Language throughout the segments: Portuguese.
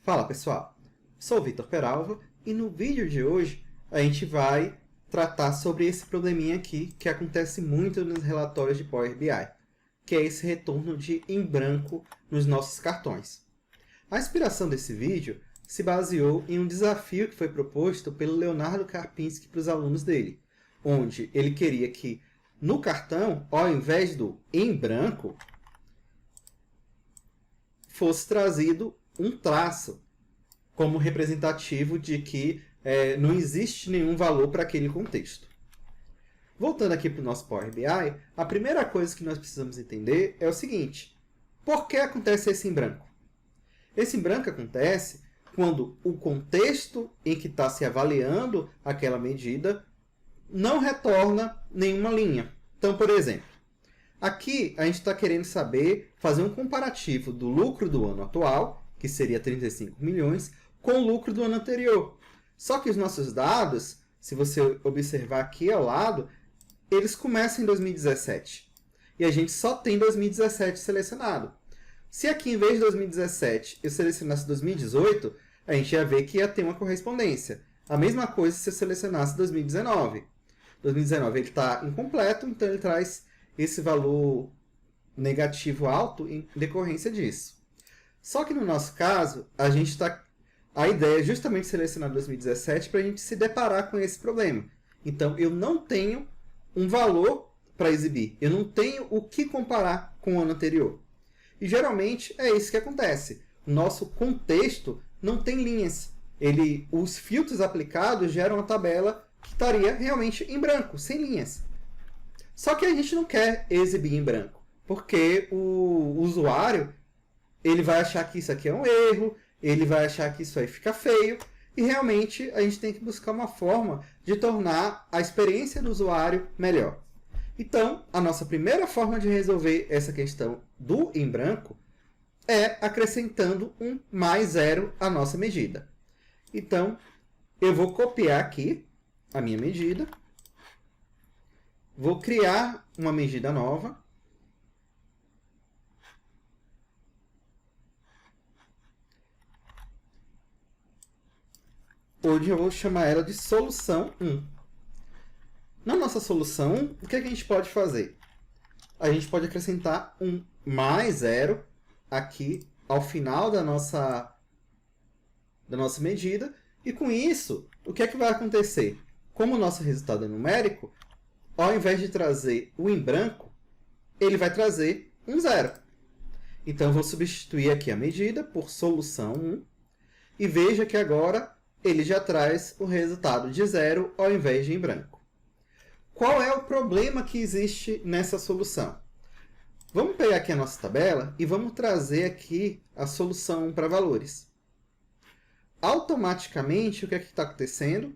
Fala pessoal, sou o Vitor Peralva e no vídeo de hoje a gente vai tratar sobre esse probleminha aqui que acontece muito nos relatórios de Power BI, que é esse retorno de em branco nos nossos cartões. A inspiração desse vídeo se baseou em um desafio que foi proposto pelo Leonardo Karpinski para os alunos dele, onde ele queria que no cartão, ao invés do em branco, fosse trazido um traço como representativo de que não existe nenhum valor para aquele contexto. Voltando aqui para o nosso Power BI, a primeira coisa que nós precisamos entender é o seguinte: por que acontece esse em branco? Esse em branco acontece quando o contexto em que está se avaliando aquela medida não retorna nenhuma linha. Então, por exemplo, aqui a gente está querendo fazer um comparativo do lucro do ano atual, que seria 35 milhões, com o lucro do ano anterior. Só que os nossos dados, se você observar aqui ao lado, eles começam em 2017. E a gente só tem 2017 selecionado. Se aqui, em vez de 2017, eu selecionasse 2018, a gente ia ver que ia ter uma correspondência. A mesma coisa se eu selecionasse 2019. 2019 ele está incompleto, então ele traz esse valor negativo alto em decorrência disso. Só que no nosso caso, a ideia é justamente selecionar 2017 para a gente se deparar com esse problema. Então, eu não tenho um valor para exibir. Eu não tenho o que comparar com o ano anterior. E geralmente é isso que acontece. O nosso contexto não tem linhas. Os filtros aplicados geram uma tabela que estaria realmente em branco, sem linhas. Só que a gente não quer exibir em branco, porque o usuário ele vai achar que isso aqui é um erro, ele vai achar que isso aí fica feio, e realmente a gente tem que buscar uma forma de tornar a experiência do usuário melhor. Então, a nossa primeira forma de resolver essa questão do em branco é acrescentando um mais zero à nossa medida. Então, eu vou copiar aqui a minha medida, vou criar uma medida nova, hoje eu vou chamar ela de solução 1. Na nossa solução 1, o que a gente pode fazer? A gente pode acrescentar um mais zero aqui ao final da nossa medida, e com isso, o que é que vai acontecer? Como o nosso resultado é numérico, ao invés de trazer o em branco, ele vai trazer um zero. Então, eu vou substituir aqui a medida por solução 1, e veja que agora ele já traz o resultado de zero ao invés de em branco. Qual é o problema que existe nessa solução? Vamos pegar aqui a nossa tabela e vamos trazer aqui a solução para valores. Automaticamente, o que é que está acontecendo?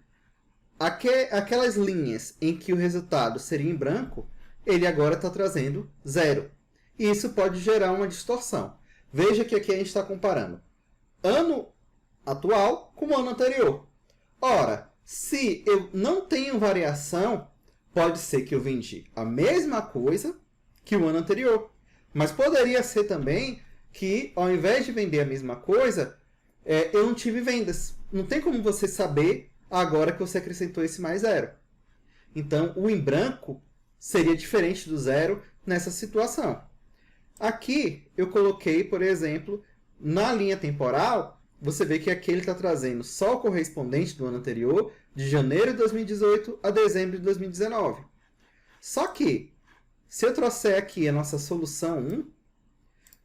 Aquelas linhas em que o resultado seria em branco, ele agora está trazendo zero. E isso pode gerar uma distorção. Veja que aqui a gente está comparando ano atual com o ano anterior. Ora, se eu não tenho variação, pode ser que eu vendi a mesma coisa que o ano anterior. Mas poderia ser também que, ao invés de vender a mesma coisa, eu não tive vendas. Não tem como você saber agora que você acrescentou esse mais zero. Então, o em branco seria diferente do zero nessa situação. Aqui, eu coloquei, por exemplo, na linha temporal, você vê que aqui ele está trazendo só o correspondente do ano anterior, de janeiro de 2018 a dezembro de 2019. Só que, se eu trouxer aqui a nossa solução 1,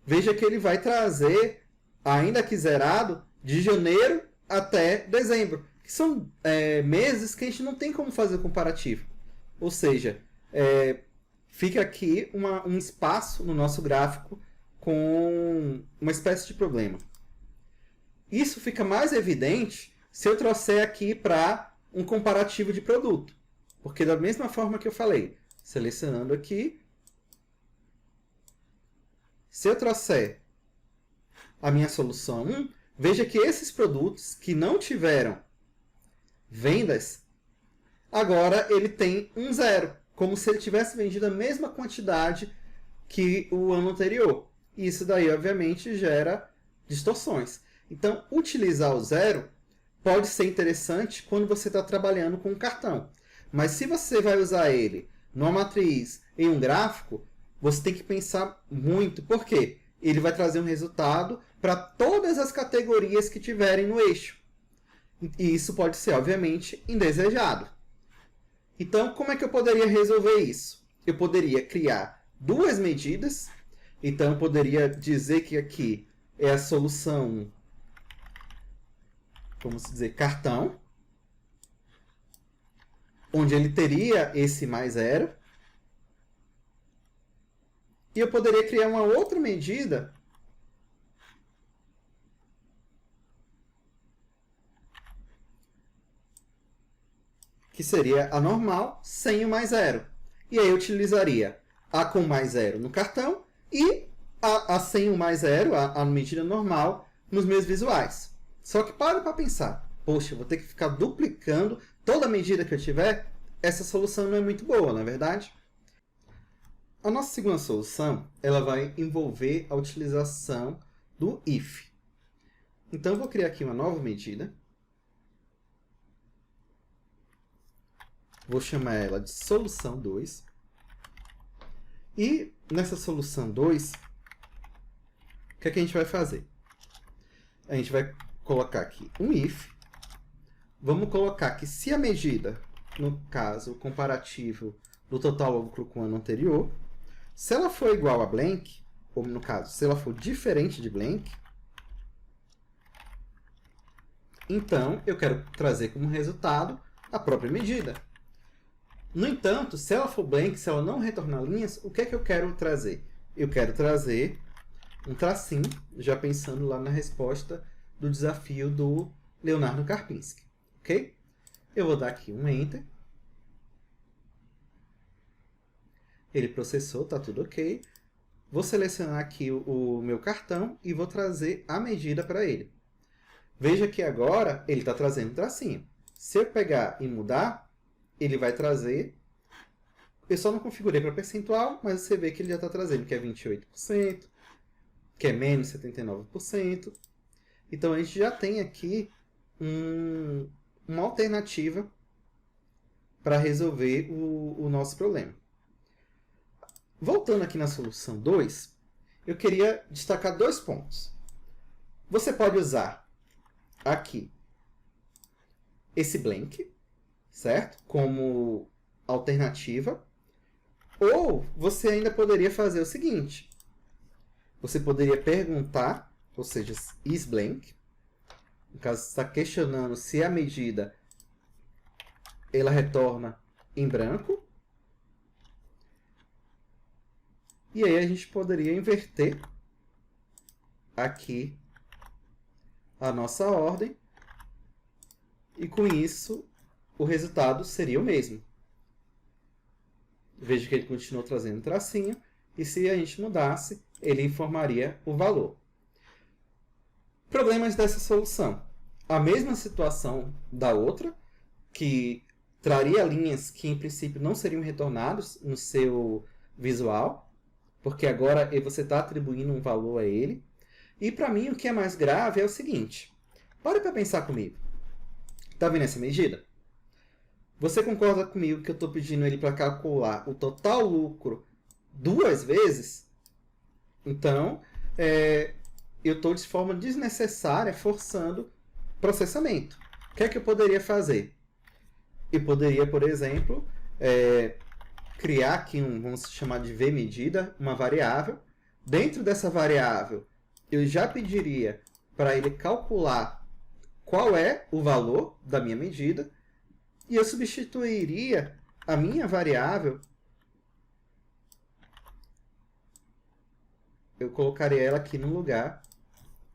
veja que ele vai trazer, ainda que zerado, de janeiro até dezembro, que são meses que a gente não tem como fazer comparativo. Ou seja, fica aqui um espaço no nosso gráfico com uma espécie de problema. Isso fica mais evidente se eu trouxer aqui para um comparativo de produto. Porque da mesma forma que eu falei, selecionando aqui, se eu trouxer a minha solução 1, veja que esses produtos que não tiveram vendas, agora ele tem um zero, como se ele tivesse vendido a mesma quantidade que o ano anterior. E isso daí, obviamente, gera distorções. Então, utilizar o zero pode ser interessante quando você está trabalhando com um cartão. Mas se você vai usar ele numa matriz, em um gráfico, você tem que pensar muito. Por quê? Ele vai trazer um resultado para todas as categorias que tiverem no eixo. E isso pode ser, obviamente, indesejado. Então, como é que eu poderia resolver isso? Eu poderia criar duas medidas. Então, eu poderia dizer que aqui é a solução, vamos dizer, cartão, onde ele teria esse mais zero. E eu poderia criar uma outra medida que seria a normal sem o mais zero. E aí eu utilizaria a com mais zero no cartão e a sem o mais zero, a medida normal, nos meus visuais. Só que para pensar, poxa, eu vou ter que ficar duplicando toda a medida que eu tiver, essa solução não é muito boa, não é verdade? A nossa segunda solução, ela vai envolver a utilização do if. Então eu vou criar aqui uma nova medida. Vou chamar ela de solução 2. E nessa solução 2, o que é que a gente vai fazer? A gente vai colocar aqui um if. Vamos colocar que se a medida, no caso, o comparativo do total lucro com o ano anterior, se ela for igual a blank, ou no caso, se ela for diferente de blank, então eu quero trazer como resultado a própria medida. No entanto, se ela for blank, se ela não retornar linhas, o que é que eu quero trazer? Eu quero trazer um tracinho, já pensando lá na resposta do desafio do Leonardo Karpinski. Ok? Eu vou dar aqui um Enter. Ele processou, está tudo ok. Vou selecionar aqui o meu cartão e vou trazer a medida para ele. Veja que agora ele está trazendo um tracinho. Se eu pegar e mudar, ele vai trazer... Eu só não configurei para percentual, mas você vê que ele já está trazendo, que é 28%, que é menos 79%. Então, a gente já tem aqui uma alternativa para resolver o nosso problema. Voltando aqui na solução 2, eu queria destacar dois pontos. Você pode usar aqui esse blank, certo? Como alternativa. Ou você ainda poderia fazer o seguinte. Você poderia perguntar, ou seja, is blank. No caso, você está questionando se a medida ela retorna em branco. E aí a gente poderia inverter aqui a nossa ordem. E com isso, o resultado seria o mesmo. Veja que ele continuou trazendo tracinho. E se a gente mudasse, ele informaria o valor. Problemas dessa solução. A mesma situação da outra, que traria linhas que em princípio não seriam retornadas no seu visual, porque agora você está atribuindo um valor a ele. E para mim o que é mais grave é o seguinte. Para pensar comigo. Está vendo essa medida? Você concorda comigo que eu estou pedindo ele para calcular o total lucro duas vezes? Então, eu estou de forma desnecessária forçando processamento. O que é que eu poderia fazer? Eu poderia, por exemplo, criar aqui vamos chamar de v-medida, uma variável. Dentro dessa variável, eu já pediria para ele calcular qual é o valor da minha medida. E eu substituiria a minha variável, eu colocaria ela aqui no lugar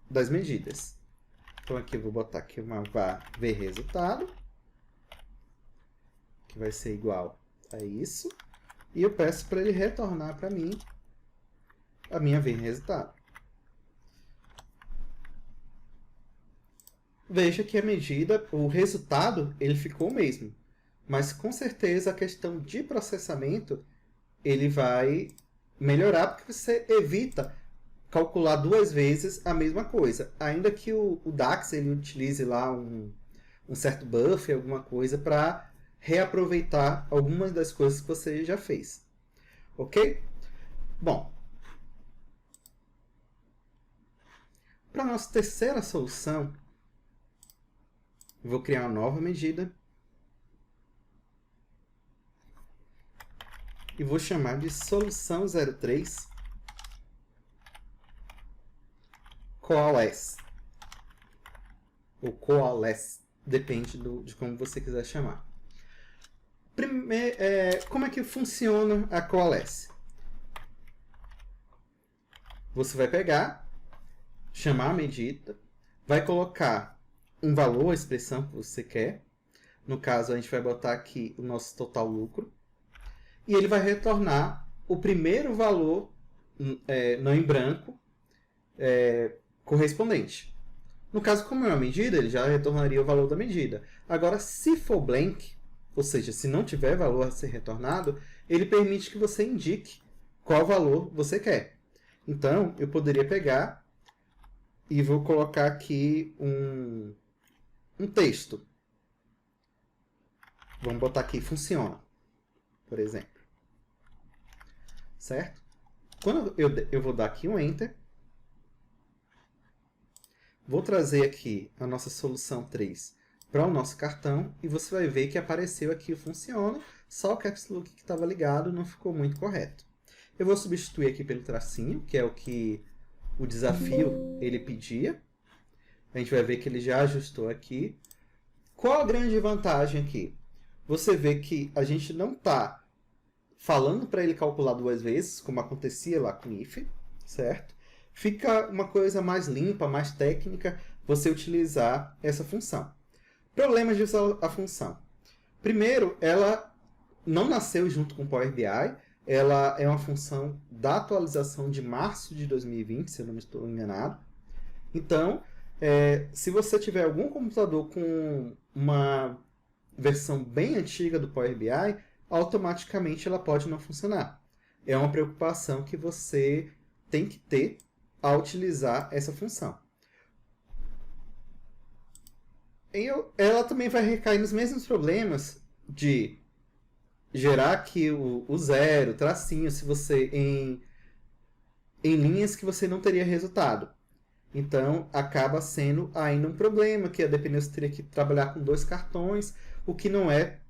das medidas. Então aqui eu vou botar aqui uma var v-resultado, que vai ser igual a isso. E eu peço para ele retornar para mim a minha v-resultado. Veja que a medida, o resultado, ele ficou o mesmo. Mas com certeza a questão de processamento, ele vai melhorar porque você evita calcular duas vezes a mesma coisa, ainda que o DAX ele utilize lá um certo buffer, alguma coisa, para reaproveitar algumas das coisas que você já fez. Ok? Bom, para a nossa terceira solução, vou criar uma nova medida e vou chamar de solução 03 coalesce ou coalesce, depende de como você quiser chamar. Como é que funciona a coalesce? Você vai pegar, chamar a medida, vai colocar um valor, a expressão que você quer. No caso, a gente vai botar aqui o nosso total lucro. E ele vai retornar o primeiro valor, não em branco, correspondente. No caso, como é uma medida, ele já retornaria o valor da medida. Agora, se for blank, ou seja, se não tiver valor a ser retornado, ele permite que você indique qual valor você quer. Então, eu poderia pegar e vou colocar aqui um texto. Vamos botar aqui, funciona, por exemplo. Certo? Quando eu vou dar aqui um Enter, vou trazer aqui a nossa solução 3 para o nosso cartão e você vai ver que apareceu aqui o funciona, só o caps lock que estava ligado não ficou muito correto. Eu vou substituir aqui pelo tracinho, que é o que o desafio ele pedia. A gente vai ver que ele já ajustou aqui. Qual a grande vantagem aqui? Você vê que a gente não está falando para ele calcular duas vezes, como acontecia lá com if, certo? Fica uma coisa mais limpa, mais técnica, você utilizar essa função. Problemas de usar a função. Primeiro, ela não nasceu junto com o Power BI, ela é uma função da atualização de março de 2020, se eu não estou enganado. Então, se você tiver algum computador com uma versão bem antiga do Power BI, automaticamente ela pode não funcionar. É uma preocupação que você tem que ter ao utilizar essa função. Ela também vai recair nos mesmos problemas de gerar aqui o zero, tracinho, se você em linhas que você não teria resultado. Então, acaba sendo ainda um problema, que a depender você teria que trabalhar com dois cartões, o que não é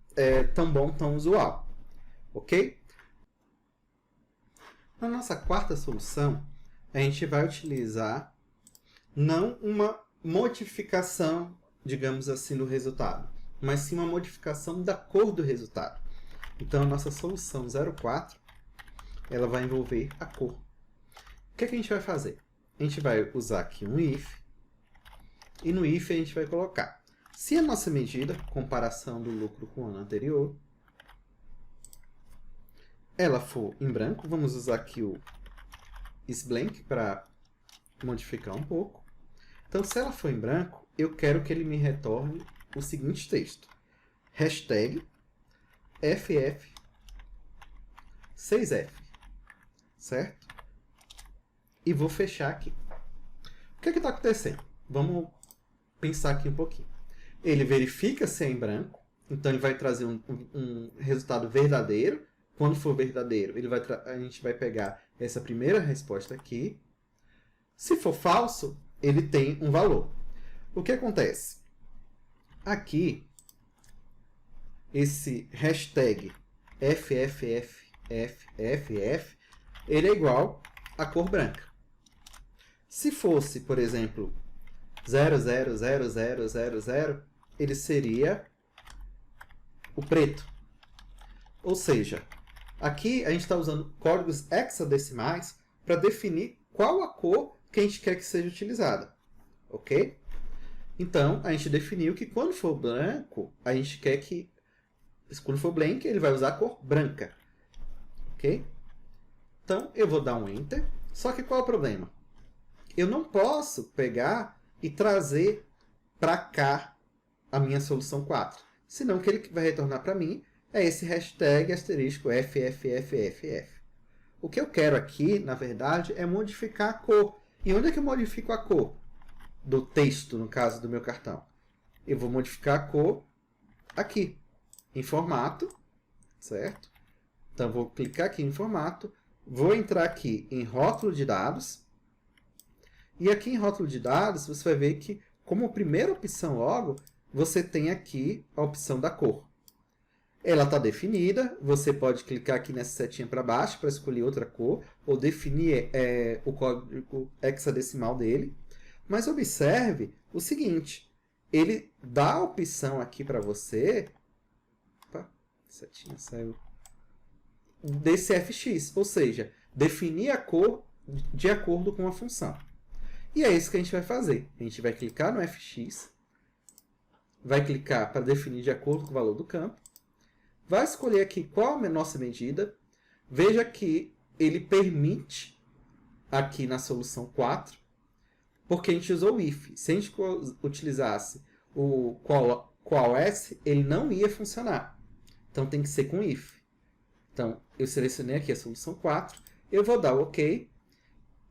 tão bom, tão usual. Ok? Na nossa quarta solução, a gente vai utilizar não uma modificação, digamos assim, do resultado, mas sim uma modificação da cor do resultado. Então, a nossa solução 04, ela vai envolver a cor. O que a gente vai fazer? A gente vai usar aqui um if, e no if a gente vai colocar, se a nossa medida, comparação do lucro com o ano anterior, ela for em branco, vamos usar aqui o isBlank para modificar um pouco. Então, se ela for em branco, eu quero que ele me retorne o seguinte texto. Hashtag FF6F. Certo? E vou fechar aqui. O que está acontecendo? Vamos pensar aqui um pouquinho. Ele verifica se é em branco, então ele vai trazer um resultado verdadeiro. Quando for verdadeiro, a gente vai pegar essa primeira resposta aqui. Se for falso, ele tem um valor. O que acontece? Aqui, esse hashtag FFFFF, ele é igual à cor branca. Se fosse, por exemplo, 000000, ele seria o preto. Ou seja, aqui a gente está usando códigos hexadecimais para definir qual a cor que a gente quer que seja utilizada. Ok? Então, a gente definiu que quando for branco, a gente quer que, quando for blank, ele vai usar a cor branca. Ok? Então, eu vou dar um Enter. Só que qual é o problema? Eu não posso pegar e trazer para cá a minha solução 4. Senão, o que ele vai retornar para mim é esse hashtag asterisco FFFFF. O que eu quero aqui, na verdade, é modificar a cor. E onde é que eu modifico a cor? Do texto, no caso do meu cartão. Eu vou modificar a cor aqui, em formato, certo? Então, vou clicar aqui em formato, vou entrar aqui em rótulo de dados. E aqui em rótulo de dados, você vai ver que, como primeira opção logo, você tem aqui a opção da cor. Ela está definida, você pode clicar aqui nessa setinha para baixo para escolher outra cor, ou definir o código hexadecimal dele. Mas observe o seguinte, ele dá a opção aqui para você, opa, setinha saiu, desse fx, ou seja, definir a cor de acordo com a função. E é isso que a gente vai fazer. A gente vai clicar no fx, vai clicar para definir de acordo com o valor do campo, vai escolher aqui qual é a nossa medida. Veja que ele permite, aqui na solução 4, porque a gente usou o if. Se a gente utilizasse o qual else, ele não ia funcionar. Então tem que ser com if. Então eu selecionei aqui a solução 4, eu vou dar o OK,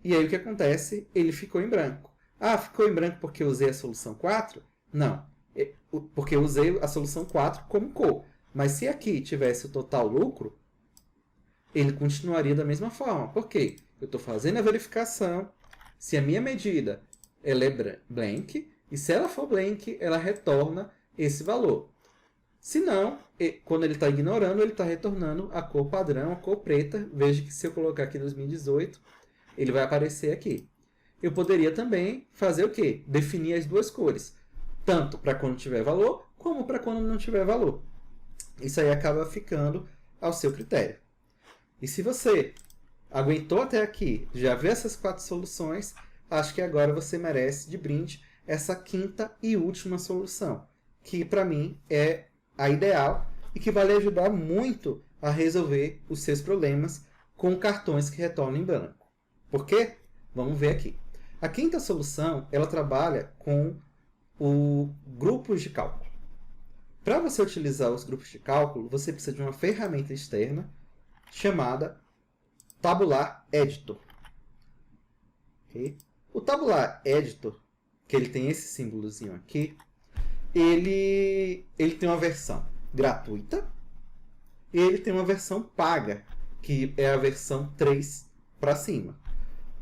e aí o que acontece? Ele ficou em branco. Ah, ficou em branco porque eu usei a solução 4? Não, porque eu usei a solução 4 como cor. Mas se aqui tivesse o total lucro, ele continuaria da mesma forma. Por quê? Eu estou fazendo a verificação. Se a minha medida ela é blank, e se ela for blank, ela retorna esse valor. Se não, quando ele está ignorando, ele está retornando a cor padrão, a cor preta. Veja que se eu colocar aqui 2018, ele vai aparecer aqui. Eu poderia também fazer o quê? Definir as duas cores. Tanto para quando tiver valor, como para quando não tiver valor. Isso aí acaba ficando ao seu critério. E se você aguentou até aqui, já viu essas 4 soluções, acho que agora você merece de brinde essa 5ª e última solução, que para mim é a ideal e que vai lhe ajudar muito a resolver os seus problemas com cartões que retornam em branco. Por quê? Vamos ver aqui. A 5ª solução, ela trabalha com o grupos de cálculo. Para você utilizar os grupos de cálculo, você precisa de uma ferramenta externa chamada Tabular Editor. Okay? O Tabular Editor, que ele tem esse símbolozinho aqui, ele tem uma versão gratuita e ele tem uma versão paga, que é a versão 3 para cima.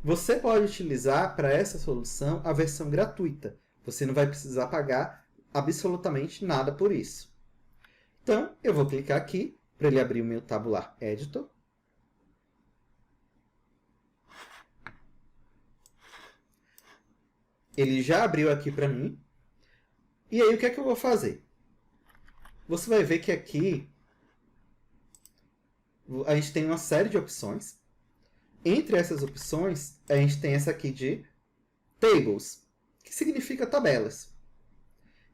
Você pode utilizar para essa solução a versão gratuita. Você não vai precisar pagar absolutamente nada por isso. Então, eu vou clicar aqui para ele abrir o meu Tabular Editor. Ele já abriu aqui para mim. E aí, o que é que eu vou fazer? Você vai ver que aqui a gente tem uma série de opções. Entre essas opções, a gente tem essa aqui de Tables, que significa tabelas.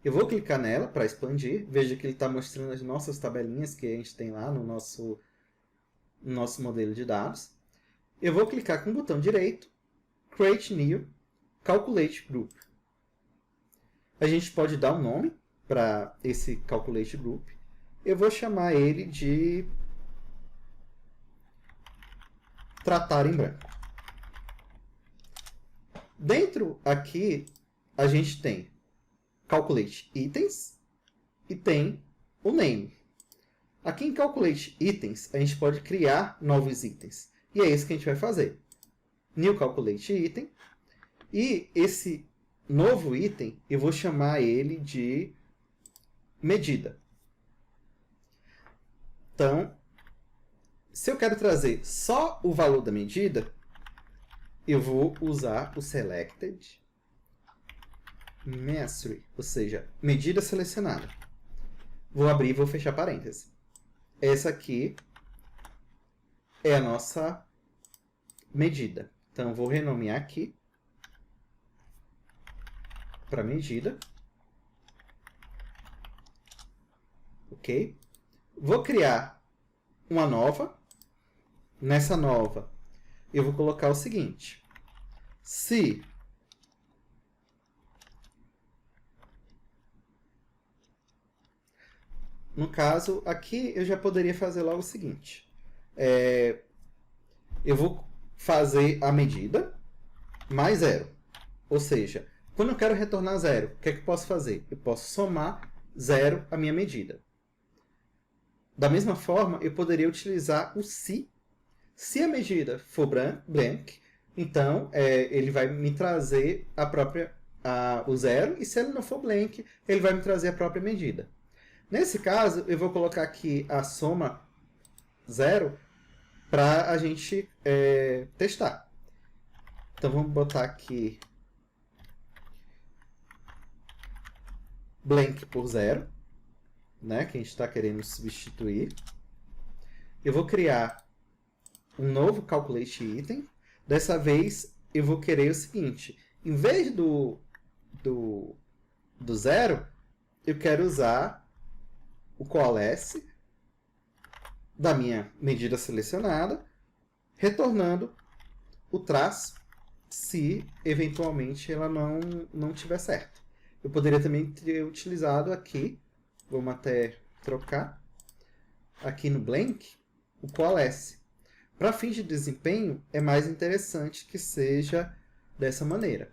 Eu vou clicar nela para expandir. Veja que ele está mostrando as nossas tabelinhas que a gente tem lá no nosso modelo de dados. Eu vou clicar com o botão direito, Create New, Calculate Group. A gente pode dar um nome para esse Calculate Group. Eu vou chamar ele de Tratar em branco. Dentro aqui, a gente tem Calculate Itens e tem o Name. Aqui em Calculate Itens, a gente pode criar novos itens. E é isso que a gente vai fazer. New Calculate Item. E esse novo item, eu vou chamar ele de medida. Então, se eu quero trazer só o valor da medida, eu vou usar o Selected Mastery, ou seja, medida selecionada. Vou abrir e vou fechar parênteses. Essa aqui é a nossa medida. Então, vou renomear aqui para medida. Ok? Vou criar uma nova. Nessa nova, eu vou colocar o seguinte. Se no caso, aqui eu já poderia fazer logo o seguinte. eu vou fazer a medida mais 0. Ou seja, quando eu quero retornar 0, o que é que eu posso fazer? Eu posso somar 0 à minha medida. Da mesma forma, eu poderia utilizar o se. Se a medida for blank, então ele vai me trazer o 0, e se ele não for blank, ele vai me trazer a própria medida. Nesse caso, eu vou colocar aqui a soma 0 para a gente testar. Então vamos botar aqui blank por 0, né, que a gente está querendo substituir. Eu vou criar um novo calculate item. Dessa vez eu vou querer o seguinte: em vez do 0, eu quero usar o coalesce da minha medida selecionada, retornando o traço se eventualmente ela não tiver certo. Eu poderia também ter utilizado aqui, vamos até trocar, aqui no blank, o coalesce. Para fins de desempenho, é mais interessante que seja dessa maneira.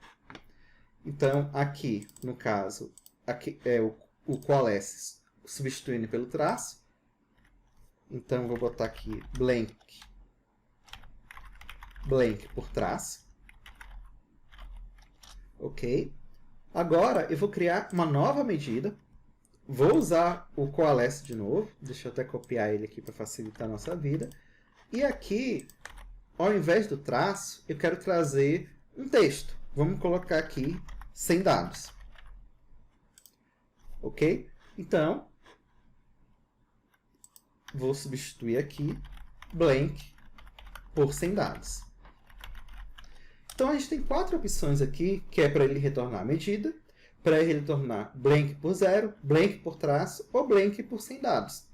Então, aqui, no caso, aqui é o coalesce substituindo pelo traço. Então, vou botar aqui blank por traço. Ok. Agora, eu vou criar uma nova medida. Vou usar o coalesce de novo. Deixa eu até copiar ele aqui para facilitar a nossa vida. E aqui, ao invés do traço, eu quero trazer um texto. Vamos colocar aqui 100 dados. Ok? Então, vou substituir aqui blank por 100 dados. Então, a gente tem 4 opções aqui, que é para ele retornar a medida, para ele retornar blank por 0, blank por traço ou blank por 100 dados.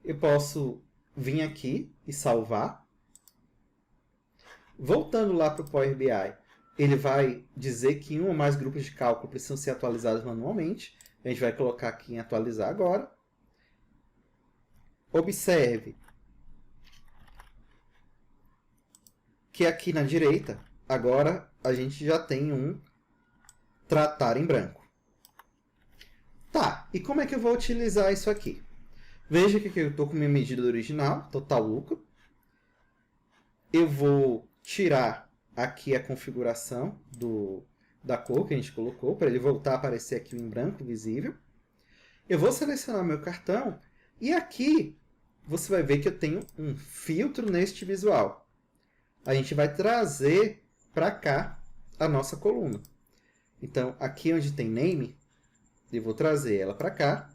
Eu posso vir aqui e salvar. Voltando lá para o Power BI, ele vai dizer que um ou mais grupos de cálculo precisam ser atualizados manualmente. A gente vai colocar aqui em atualizar agora. Observe que aqui na direita, agora a gente já tem um tratar em branco. Tá, e como é que eu vou utilizar isso aqui? Veja que eu estou com minha medida original, total lucro. Eu vou tirar aqui a configuração da cor que a gente colocou, para ele voltar a aparecer aqui em branco visível. Eu vou selecionar meu cartão e aqui você vai ver que eu tenho um filtro neste visual. A gente vai trazer para cá a nossa coluna. Então, aqui onde tem name, eu vou trazer ela para cá.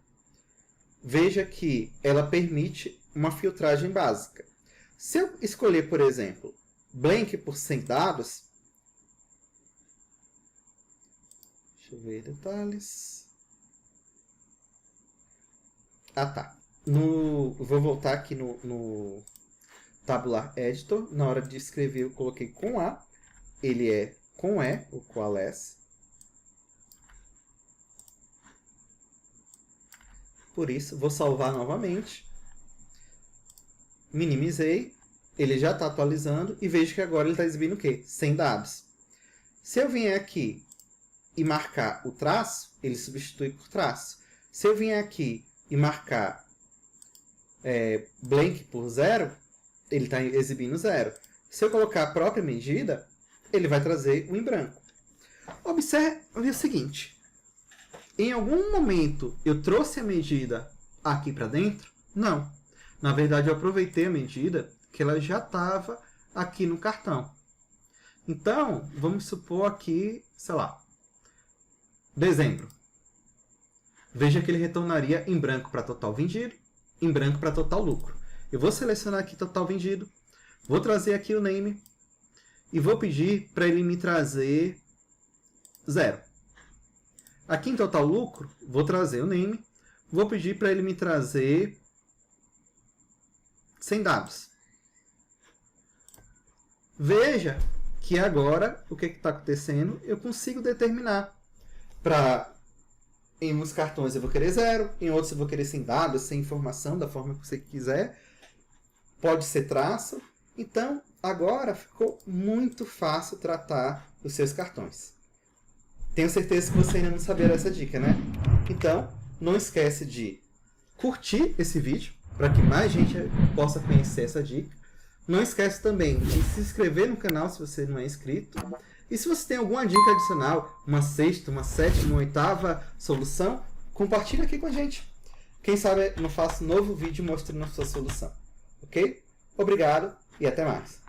Veja que ela permite uma filtragem básica. Se eu escolher, por exemplo, blank por 100 dados, deixa eu ver detalhes. Ah, tá. Vou voltar aqui no Tabular Editor. Na hora de escrever, eu coloquei com A. Ele é com E, o coalesce. Por isso, vou salvar novamente. Minimizei. Ele já está atualizando. E vejo que agora ele está exibindo o quê? 100 dados. Se eu vier aqui e marcar o traço, ele substitui por traço. Se eu vier aqui e marcar blank por 0, ele está exibindo 0. Se eu colocar a própria medida, ele vai trazer um em branco. Observe o seguinte. Em algum momento eu trouxe a medida aqui para dentro? Não. Na verdade, eu aproveitei a medida que ela já estava aqui no cartão. Então, vamos supor aqui, sei lá, dezembro. Veja que ele retornaria em branco para total vendido, em branco para total lucro. Eu vou selecionar aqui total vendido, vou trazer aqui o name e vou pedir para ele me trazer 0. Aqui em total lucro, vou trazer o name, vou pedir para ele me trazer 100 dados. Veja que agora, o que está acontecendo? Eu consigo determinar. Em uns cartões eu vou querer 0, em outros eu vou querer 100 dados, sem informação, da forma que você quiser. Pode ser traço, Então, agora ficou muito fácil tratar os seus cartões. Tenho certeza que você ainda não sabia dessa dica, né? Então, não esquece de curtir esse vídeo, para que mais gente possa conhecer essa dica. Não esquece também de se inscrever no canal se você não é inscrito. E se você tem alguma dica adicional, uma sexta, uma sétima, uma oitava solução, compartilha aqui com a gente. Quem sabe eu não faço um novo vídeo mostrando a sua solução. Ok? Obrigado e até mais.